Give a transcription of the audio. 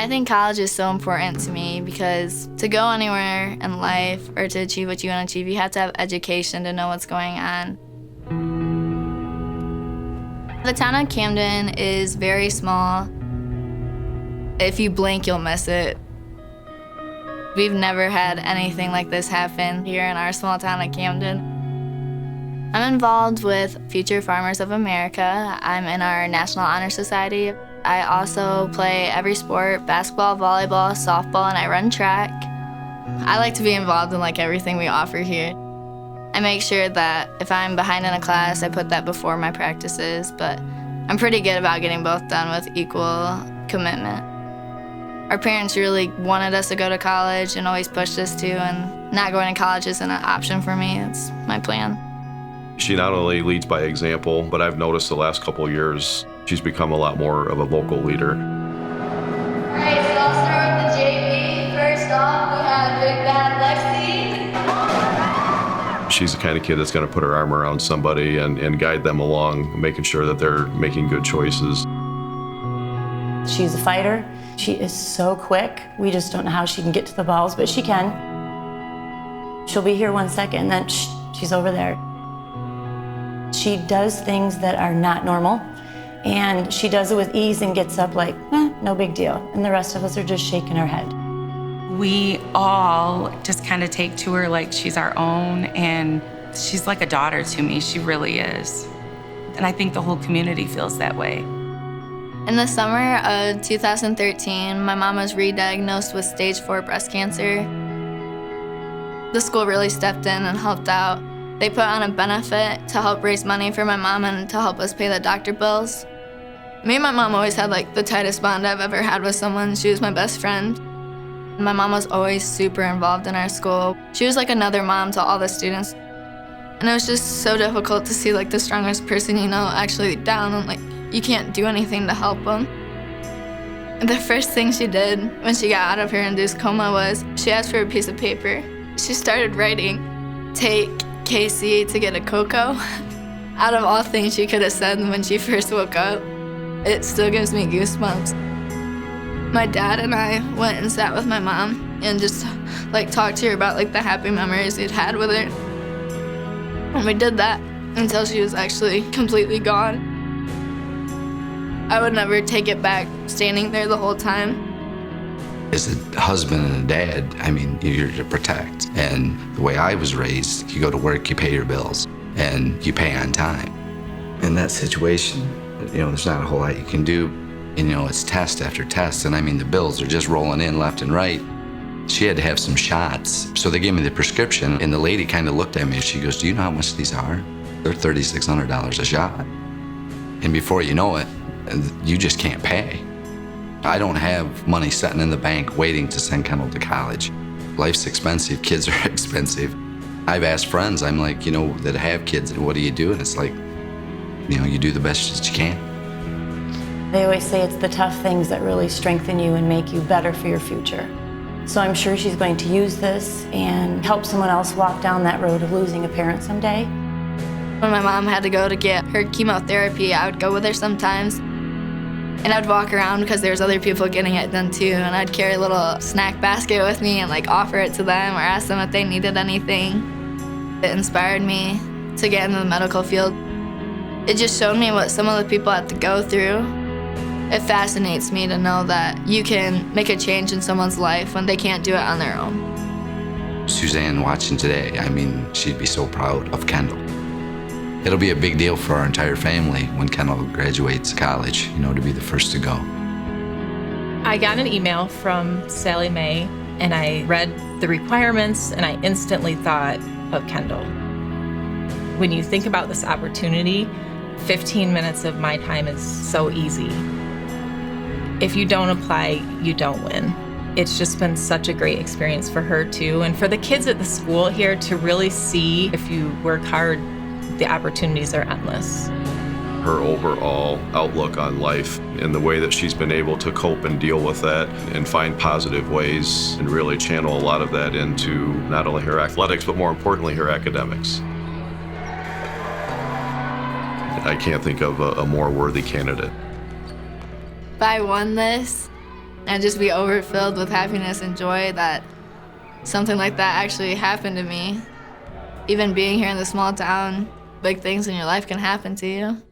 I think college is so important to me because to go anywhere in life or to achieve what you want to achieve, you have to have education to know what's going on. The town of Camden is very small. If you blink, you'll miss it. We've never had anything like this happen here in our small town of Camden. I'm involved with Future Farmers of America. I'm in our National Honor Society. I also play every sport, basketball, volleyball, softball, and I run track. I like to be involved in everything we offer here. I make sure that if I'm behind in a class, I put that before my practices, but I'm pretty good about getting both done with equal commitment. Our parents really wanted us to go to college and always pushed us to, and not going to college isn't an option for me. It's my plan. She not only leads by example, but I've noticed the last couple of years, she's become a lot more of a vocal leader. All right, so I'll start with the JV. First off, we have Big Bad Lexi. She's the kind of kid that's going to put her arm around somebody and guide them along, making sure that they're making good choices. She's a fighter. She is so quick. We just don't know how she can get to the balls, but she can. She'll be here 1 second, and then she's over there. She does things that are not normal, and she does it with ease and gets up like, no big deal. And the rest of us are just shaking our head. We all just kind of take to her like she's our own, and she's like a daughter to me. She really is. And I think the whole community feels that way. In the summer of 2013, my mom was re-diagnosed with stage 4 breast cancer. The school really stepped in and helped out. They put on a benefit to help raise money for my mom and to help us pay the doctor bills. Me and my mom always had the tightest bond I've ever had with someone. She was my best friend. My mom was always super involved in our school. She was like another mom to all the students. And it was just so difficult to see the strongest person you know actually down and you can't do anything to help them. The first thing she did when she got out of her induced coma was she asked for a piece of paper. She started writing, "Take Casey to get a cocoa." Out of all things she could have said when she first woke up, it still gives me goosebumps. My dad and I went and sat with my mom and just talked to her about the happy memories we'd had with her. And we did that until she was actually completely gone. I would never take it back standing there the whole time. As a husband and a dad, you're to protect. And the way I was raised, you go to work, you pay your bills, and you pay on time. In that situation, there's not a whole lot you can do. It's test after test, and the bills are just rolling in left and right. She had to have some shots, so they gave me the prescription, and the lady kind of looked at me and she goes, "Do you know how much these are? They're $3,600 a shot." And before you know it, you just can't pay. I don't have money sitting in the bank waiting to send Kendal to college. Life's expensive, kids are expensive. I've asked friends, I'm like, that have kids, what do you do? And it's you do the best that you can. They always say it's the tough things that really strengthen you and make you better for your future. So I'm sure she's going to use this and help someone else walk down that road of losing a parent someday. When my mom had to go to get her chemotherapy, I would go with her sometimes. And I'd walk around because there was other people getting it done too, and I'd carry a little snack basket with me and offer it to them or ask them if they needed anything. It inspired me to get into the medical field. It just showed me what some of the people have to go through. It fascinates me to know that you can make a change in someone's life when they can't do it on their own. Suzanne watching today, she'd be so proud of Kendal. It'll be a big deal for our entire family when Kendal graduates college, to be the first to go. I got an email from Sallie Mae, and I read the requirements, and I instantly thought of Kendal. When you think about this opportunity, 15 minutes of my time is so easy. If you don't apply, you don't win. It's just been such a great experience for her too, and for the kids at the school here to really see if you work hard, the opportunities are endless. Her overall outlook on life and the way that she's been able to cope and deal with that and find positive ways and really channel a lot of that into not only her athletics, but more importantly, her academics. I can't think of a more worthy candidate. If I won this, and just be overfilled with happiness and joy that something like that actually happened to me. Even being here in the small town, big things in your life can happen to you.